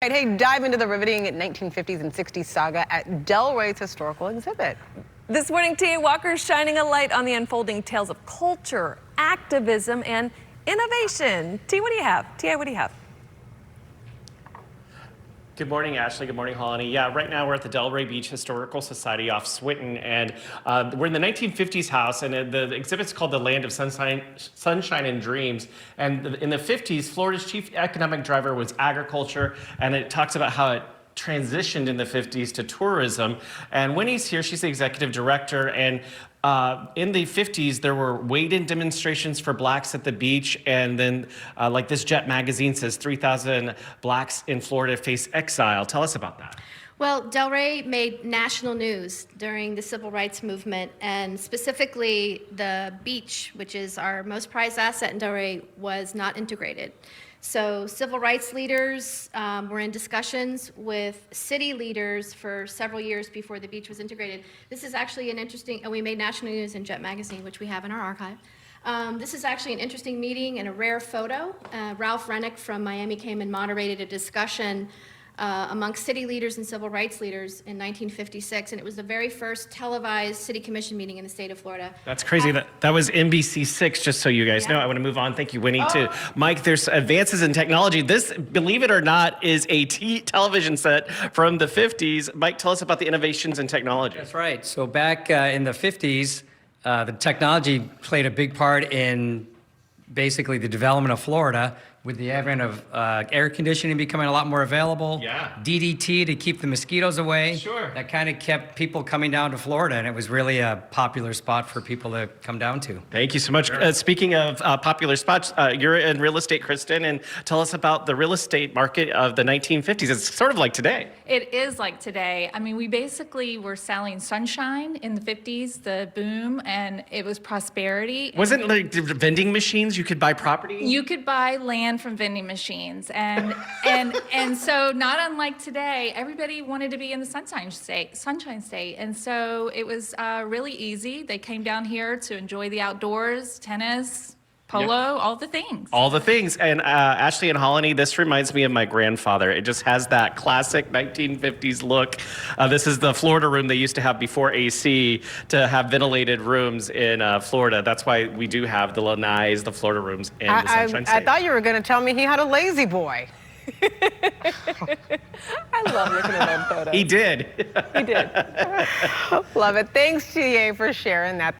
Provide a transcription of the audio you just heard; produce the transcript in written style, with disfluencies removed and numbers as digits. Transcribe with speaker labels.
Speaker 1: Right, hey, dive into the riveting 1950s and 60s saga at Delray's historical exhibit.
Speaker 2: This morning, Tia Walker's shining a light on the unfolding tales of culture, activism, and innovation. Tia, what do you have? Tia, what do you have?
Speaker 3: Good morning, Ashley. Good morning, Holly. Yeah, right now we're at the Delray Beach Historical Society off Swinton, and we're in the 1950s house, and the exhibit's called The Land of Sunshine and Dreams. And in the 50s, Florida's chief economic driver was agriculture, and it talks about how it transitioned in the 50s to tourism. And Winnie's here, she's the executive director, and in the 50s, there were wait-in demonstrations for blacks at the beach, and then like this Jet magazine says, 3,000 blacks in Florida face exile. Tell us about that.
Speaker 4: Well, Delray made national news during the civil rights movement, and specifically the beach, which is our most prized asset in Delray, was not integrated. So civil rights leaders were in discussions with city leaders for several years before the beach was integrated. This is actually an interesting, and we made national news in Jet magazine, which we have in our archive. This is actually an interesting meeting and a rare photo. Ralph Rennick from Miami came and moderated a discussion amongst city leaders and civil rights leaders in 1956, and it was the very first televised city commission meeting in the state of Florida.
Speaker 3: That's crazy. That was NBC6, just so you guys know. I want to move on. Thank you, Winnie, too. Mike, there's advances in technology. This, believe it or not, is a television set from the 50s. Mike, tell us about the innovations in technology.
Speaker 5: That's right. So back in the 50s, the technology played a big part in basically the development of Florida, with the advent of air conditioning becoming a lot more available.
Speaker 3: Yeah.
Speaker 5: DDT to keep the mosquitoes away.
Speaker 3: Sure.
Speaker 5: That kind of kept people coming down to Florida, and it was really a popular spot for people to come down to.
Speaker 3: Thank you so much.
Speaker 5: Sure.
Speaker 3: Speaking of popular spots, you're in real estate, Kristen, and tell us about the real estate market of the 1950s. It's sort of like today.
Speaker 6: It is like today. I mean, we basically were selling sunshine in the 50s, the boom, and it was prosperity.
Speaker 3: Wasn't like the vending machines you could buy property?
Speaker 6: You could buy land from vending machines, and so not unlike today, everybody wanted to be in the sunshine state, and so it was really easy. They came down here to enjoy the outdoors, tennis, polo, all the things.
Speaker 3: All the things. And Ashley and Holly, this reminds me of my grandfather. It just has that classic 1950s look. This is the Florida room they used to have before AC to have ventilated rooms in Florida. That's why we do have the lanais, the Florida rooms in the Sunshine State.
Speaker 1: I thought you were going to tell me he had a lazy boy.
Speaker 2: I love looking at old photos.
Speaker 3: He did.
Speaker 1: He did. Love it. Thanks, TA, for sharing that.